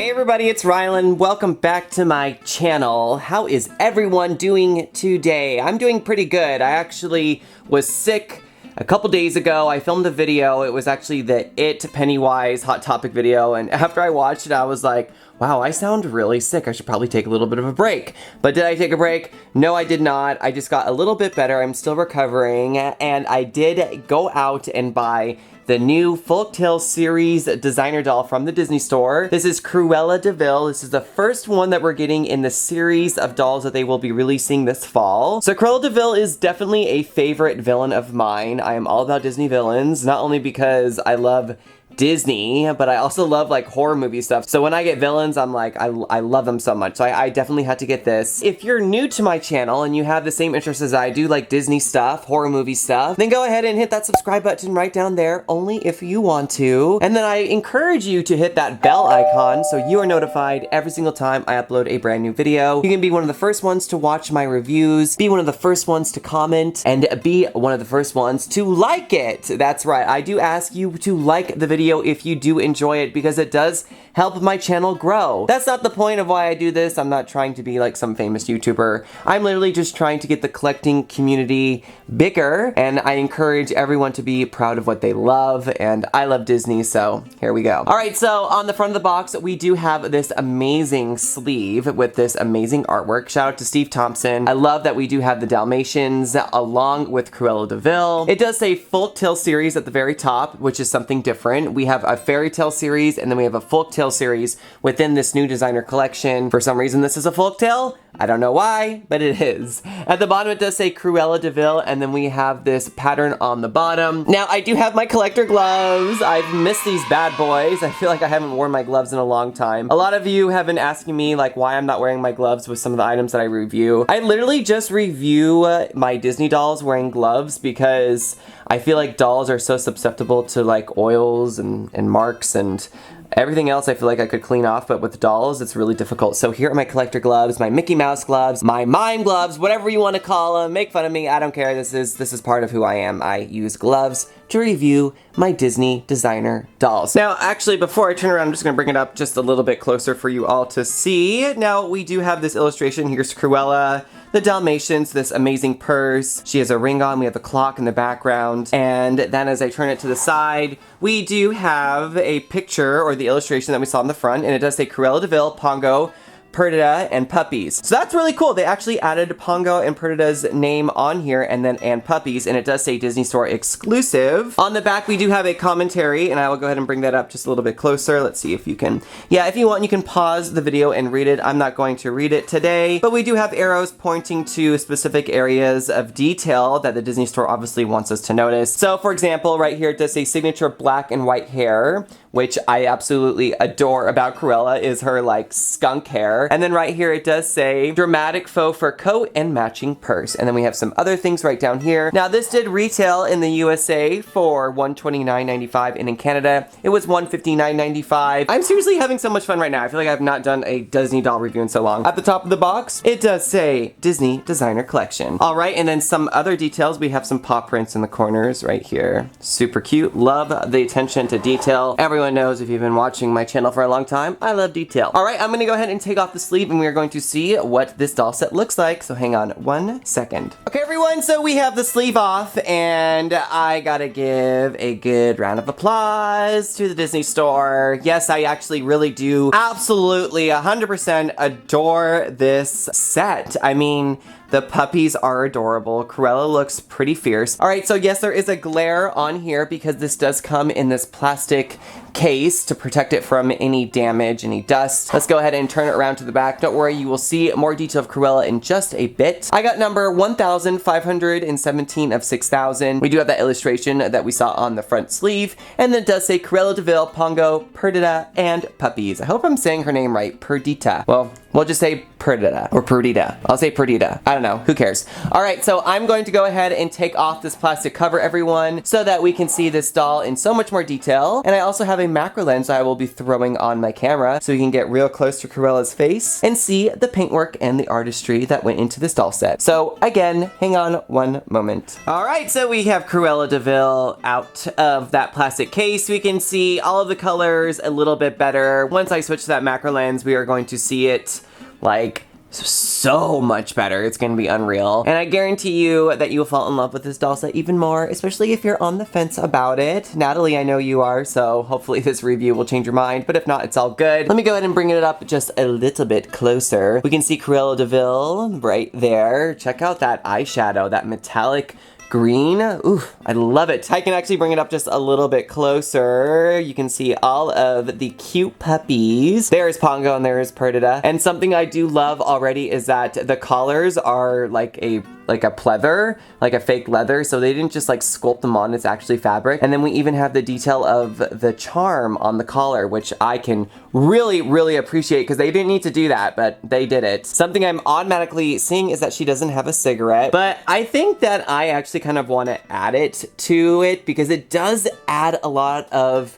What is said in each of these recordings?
Hey everybody, it's Rylan. Welcome back to my channel. How is everyone doing today? I'm doing pretty good. I actually was sick a couple days ago. I filmed a video. It was actually the Pennywise Hot Topic video, and after I watched it, I was like, wow, I sound really sick. I should probably take a little bit of a break. But did I take a break? No, I did not. I just got a little bit better. I'm still recovering, and I did go out and buy the new Folktale series designer doll from the Disney store. This is Cruella De Vil. This is the first one that we're getting in the series of dolls that they will be releasing this fall. So Cruella De Vil is definitely a favorite villain of mine. I am all about Disney villains, not only because I love Disney, but I also love like horror movie stuff. So when I get villains, I'm like, I love them so much. So I definitely had to get this. If you're new to my channel and you have the same interests as I do, like Disney stuff, horror movie stuff, then go ahead and hit that subscribe button right down there, only if you want to. And then I encourage you to hit that bell icon so you are notified every single time I upload a brand new video. You can be one of the first ones to watch my reviews, be one of the first ones to comment, and be one of the first ones to like it. That's right, I do ask you to like the video if you do enjoy it, because it does help my channel grow. That's not the point of why I do this. I'm not trying to be like some famous YouTuber. I'm literally just trying to get the collecting community bigger, and I encourage everyone to be proud of what they love, and I love Disney, so here we go. Alright, so on the front of the box, we do have this amazing sleeve with this amazing artwork. Shout out to Steve Thompson. I love that we do have the Dalmatians along with Cruella De Vil. It does say Folktale series at the very top, which is something different. We have a fairy tale series, and then we have a folktale series within this new designer collection. For some reason, this is a folktale. I don't know why, but it is. At the bottom, it does say Cruella De Vil, and then we have this pattern on the bottom. Now, I do have my collector gloves. I've missed these bad boys. I feel like I haven't worn my gloves in a long time. A lot of you have been asking me like why I'm not wearing my gloves with some of the items that I review. I literally just review my Disney dolls wearing gloves because I feel like dolls are so susceptible to like oils and marks and everything else I feel like I could clean off, but with dolls, it's really difficult. So here are my collector gloves, my Mickey Mouse gloves, my mime gloves, whatever you want to call them. Make fun of me, I don't care. This is part of who I am. I use gloves to review my Disney designer dolls. Now, actually, before I turn around, I'm just gonna bring it up just a little bit closer for you all to see. Now, we do have this illustration. Here's Cruella, the Dalmatians, this amazing purse. She has a ring on, we have the clock in the background, and then as I turn it to the side, we do have a picture, or the illustration that we saw in the front, and it does say Cruella De Vil, Pongo, Perdita, and Puppies. So that's really cool. They actually added Pongo and Perdita's name on here, and Puppies, and it does say Disney Store exclusive. On the back, we do have a commentary, and I will go ahead and bring that up just a little bit closer. Let's see if you can, yeah, if you want, you can pause the video and read it. I'm not going to read it today, but we do have arrows pointing to specific areas of detail that the Disney Store obviously wants us to notice. So, for example, right here, it does say signature black and white hair, which I absolutely adore about Cruella, is her like skunk hair. And then right here it does say dramatic faux fur coat and matching purse. And then we have some other things right down here. Now this did retail in the USA for $129.95, and in Canada it was $159.95. I'm seriously having so much fun right now. I feel like I've not done a Disney doll review in so long. At the top of the box, it does say Disney Designer Collection. All right, and then some other details. We have some paw prints in the corners right here. Super cute. Love the attention to detail. Everyone knows, if you've been watching my channel for a long time, I love detail. All right, I'm gonna go ahead and take off the sleeve, and we are going to see what this doll set looks like. So hang on 1 second. Okay, everyone, so we have the sleeve off, and I gotta give a good round of applause to the Disney Store. Yes, I actually really do absolutely 100% adore this set. I mean, the puppies are adorable. Cruella looks pretty fierce. All right, so yes, there is a glare on here because this does come in this plastic case to protect it from any damage, any dust. Let's go ahead and turn it around to the back. Don't worry, you will see more detail of Cruella in just a bit. I got number 1,517 of 6,000. We do have that illustration that we saw on the front sleeve, and then it does say Cruella De Vil, Pongo, Perdita, and Puppies. I hope I'm saying her name right, Perdita. Well, We'll just say Perdita or Perdita. I'll say Perdita. I don't know. Who cares? All right, so I'm going to go ahead and take off this plastic cover, everyone, so that we can see this doll in so much more detail. And I also have a macro lens I will be throwing on my camera so you can get real close to Cruella's face and see the paintwork and the artistry that went into this doll set. So again, hang on one moment. All right, so we have Cruella De Vil out of that plastic case. We can see all of the colors a little bit better. Once I switch to that macro lens, we are going to see it like so much better. It's gonna be unreal. And I guarantee you that you will fall in love with this doll set even more, especially if you're on the fence about it. Natalie, I know you are, so hopefully this review will change your mind, but if not, it's all good. Let me go ahead and bring it up just a little bit closer. We can see Cruella De Vil right there. Check out that eyeshadow, that metallic green. Ooh, I love it. I can actually bring it up just a little bit closer. You can see all of the cute puppies. There's Pongo and there's Perdita. And something I do love already is that the collars are like a pleather, like a fake leather, so they didn't just like sculpt them on, it's actually fabric. And then we even have the detail of the charm on the collar, which I can really appreciate because they didn't need to do that, but they did it. Something I'm automatically seeing is that she doesn't have a cigarette, but I think that I actually kind of want to add it to it because it does add a lot of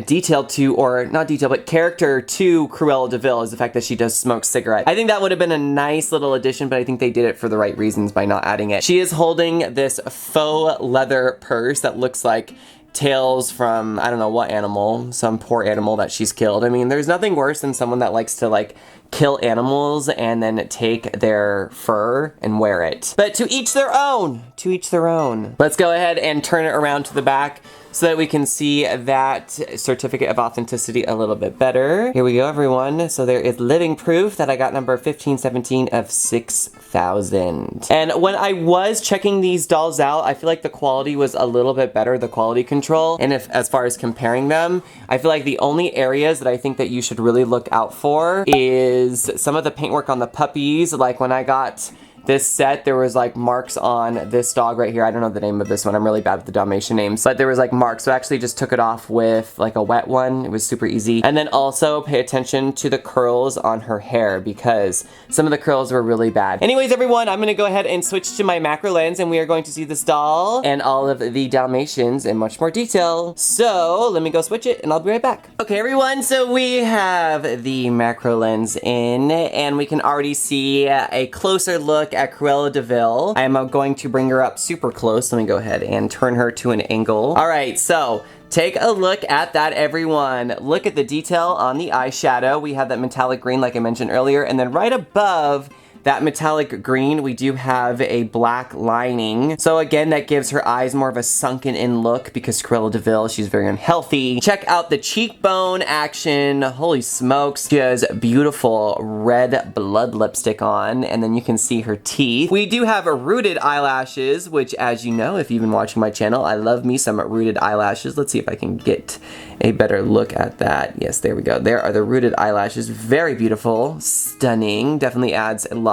detail to, or not detail, but character to Cruella De Vil is the fact that she does smoke cigarettes. I think that would have been a nice little addition, but I think they did it for the right reasons by not adding it. She is holding this faux leather purse that looks like tails from, I don't know what animal, some poor animal that she's killed. I mean, there's nothing worse than someone that likes to like kill animals and then take their fur and wear it. But to each their own, to each their own. Let's go ahead and turn it around to the back so that we can see that certificate of authenticity a little bit better. Here we go, everyone. So there is living proof that I got number 1517 of 6,000. And when I was checking these dolls out, I feel like the quality was a little bit better, the quality control. And if, as far as comparing them, I feel like the only areas that I think that you should really look out for is some of the paintwork on the puppies. Like when I got this set, there was like marks on this dog right here. I don't know the name of this one. I'm really bad with the Dalmatian names, but there was like marks. So I actually just took it off with like a wet one. It was super easy. And then also pay attention to the curls on her hair because some of the curls were really bad. Anyways, everyone, I'm gonna go ahead and switch to my macro lens and we are going to see this doll and all of the Dalmatians in much more detail. So let me go switch it and I'll be right back. Okay, everyone, so we have the macro lens in and we can already see a closer look at Cruella De Vil. I am going to bring her up super close. Let me go ahead and turn her to an angle. All right, so take a look at that, everyone. Look at the detail on the eyeshadow. We have that metallic green like I mentioned earlier, and then right above that metallic green, we do have a black lining. So again, that gives her eyes more of a sunken in look because Cruella De Vil, she's very unhealthy. Check out the cheekbone action. Holy smokes. She has beautiful red blood lipstick on, and then you can see her teeth. We do have rooted eyelashes, which as you know, if you've been watching my channel, I love me some rooted eyelashes. Let's see if I can get a better look at that. Yes, there we go. There are the rooted eyelashes. Very beautiful, stunning. Definitely adds a lot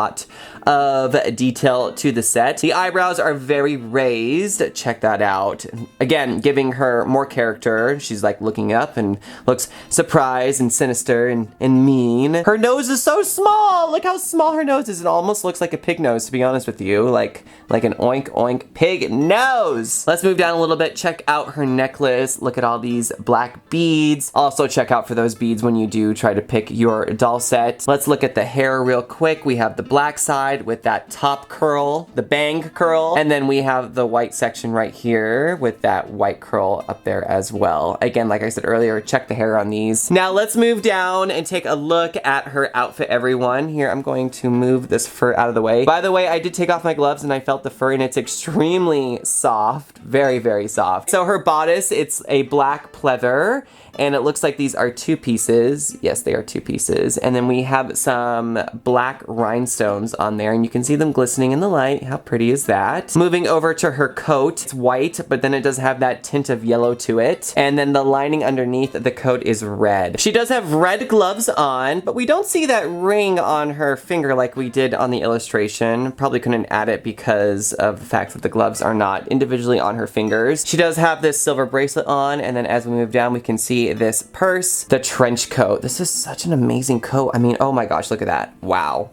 of detail to the set. The eyebrows are very raised. Check that out. Again, giving her more character. She's like looking up and looks surprised and sinister and mean. Her nose is so small. Look how small her nose is. It almost looks like a pig nose, to be honest with you. Like an oink oink pig nose. Let's move down a little bit. Check out her necklace. Look at all these black beads. Also check out for those beads when you do try to pick your doll set. Let's look at the hair real quick. We have the black side with that top curl, the bang curl, and then we have the white section right here with that white curl up there as well. Again, like I said earlier, check the hair on these. Now let's move down and take a look at her outfit, everyone. Here, I'm going to move this fur out of the way. By the way, I did take off my gloves and I felt the fur and it's extremely soft, very soft. So her bodice, it's a black pleather, and it looks like these are two pieces. Yes, they are two pieces. And then we have some black rhinestones on there. there, and you can see them glistening in the light. How pretty is that? Moving over to her coat, it's white, but then it does have that tint of yellow to it. And then the lining underneath the coat is red. She does have red gloves on, but we don't see that ring on her finger like we did on the illustration. Probably couldn't add it because of the fact that the gloves are not individually on her fingers. She does have this silver bracelet on, and then as we move down, we can see this purse, the trench coat. This is such an amazing coat. I mean, oh my gosh, look at that. Wow.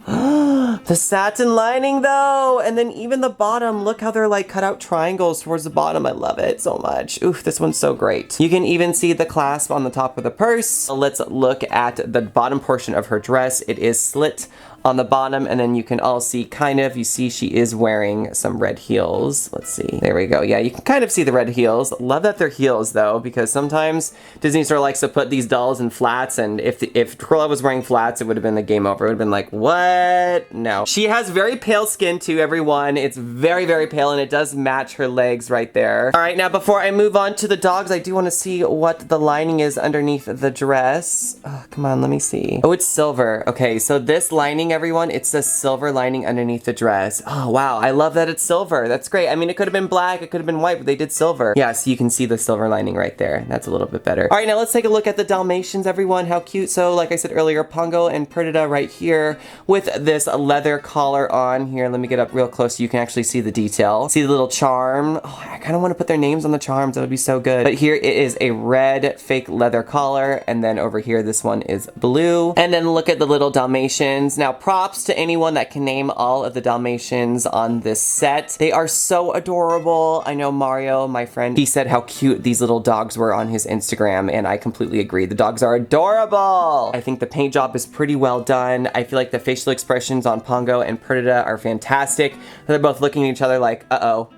The satin lining though, and then even the bottom, look how they're like cut out triangles towards the bottom. I love it so much. Oof, this one's so great. You can even see the clasp on the top of the purse. So let's look at the bottom portion of her dress. It is slit on the bottom, and then you can all see you see she is wearing some red heels. Let's see. There we go. Yeah, you can kind of see the red heels. Love that they're heels though, because sometimes Disney Store likes to put these dolls in flats, and if Cruella was wearing flats, it would have been the game over. It would have been like, what? No. She has very pale skin too, everyone. It's very, very pale, and it does match her legs right there. All right, now before I move on to the dogs, I do want to see what the lining is underneath the dress. Oh, come on, let me see. Oh, it's silver. Okay, so this lining, everyone, it's the silver lining underneath the dress. Oh wow, I love that it's silver. That's great. I mean, it could have been black, it could have been white, but they did silver. Yeah, so you can see the silver lining right there. That's a little bit better. All right, now let's take a look at the Dalmatians, everyone. How cute. So like I said earlier, Pongo and Perdita right here with this leather collar on here. Let me get up real close so you can actually see the detail. See the little charm? Oh, I kind of want to put their names on the charms. That would be so good. But here it is a red fake leather collar, and then over here this one is blue. And then look at the little Dalmatians. Now props to anyone that can name all of the Dalmatians on this set. They are so adorable. I know Mario, my friend, he said how cute these little dogs were on his Instagram, and I completely agree. The dogs are adorable. I think the paint job is pretty well done. I feel like the facial expressions on Pongo and Perdita are fantastic. They're both looking at each other like, uh-oh.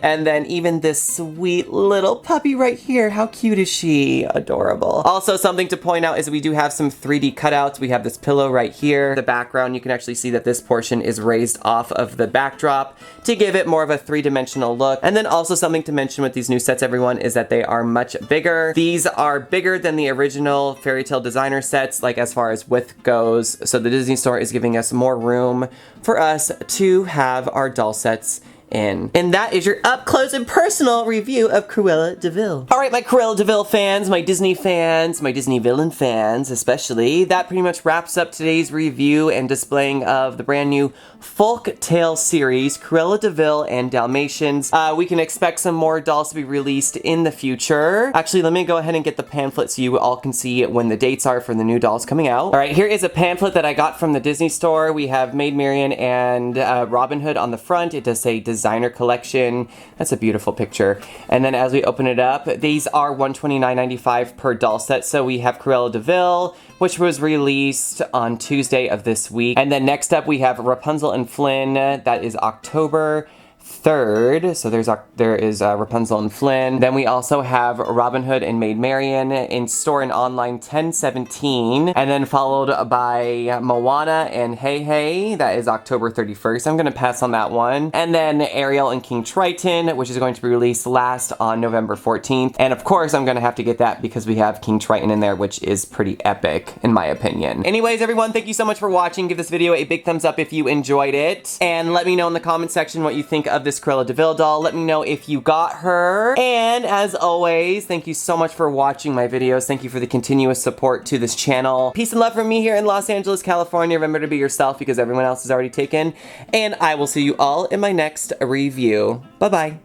And then even this sweet little puppy right here. How cute is she? Adorable. Also, something to point out is we do have some 3D cutouts. We have this pillow right here. The background, you can actually see that this portion is raised off of the backdrop to give it more of a three-dimensional look. And then also something to mention with these new sets, everyone, is that they are much bigger. These are bigger than the original Fairy Tale designer sets, like as far as width goes. So the Disney Store is giving us more room for us to have our doll sets in. And that is your up close and personal review of Cruella De Vil. All right, my Cruella De Vil fans, my Disney fans, my Disney villain fans especially, that pretty much wraps up today's review and displaying of the brand new folk tale series, Cruella De Vil and Dalmatians. We can expect some more dolls to be released in the future. Actually, let me go ahead and get the pamphlet so you all can see when the dates are for the new dolls coming out. All right, here is a pamphlet that I got from the Disney Store. We have Maid Marian and Robin Hood on the front. It does say designer collection. That's a beautiful picture. And then as we open it up, these are $129.95 per doll set. So we have Cruella De Vil, which was released on Tuesday of this week. And then next up we have Rapunzel and Flynn. That is October 3rd. So there is Rapunzel and Flynn. Then we also have Robin Hood and Maid Marian in store and online 10/17. And then followed by Moana and Hey Hey. That is October 31st. I'm going to pass on that one. And then Ariel and King Triton, which is going to be released last on November 14th. And of course, I'm going to have to get that because we have King Triton in there, which is pretty epic in my opinion. Anyways, everyone, thank you so much for watching. Give this video a big thumbs up if you enjoyed it. And let me know in the comment section what you think of this Cruella De Vil doll. Let me know if you got her. And as always, thank you so much for watching my videos. Thank you for the continuous support to this channel. Peace and love from me here in Los Angeles, California. Remember to be yourself because everyone else is already taken. And I will see you all in my next review. Bye-bye.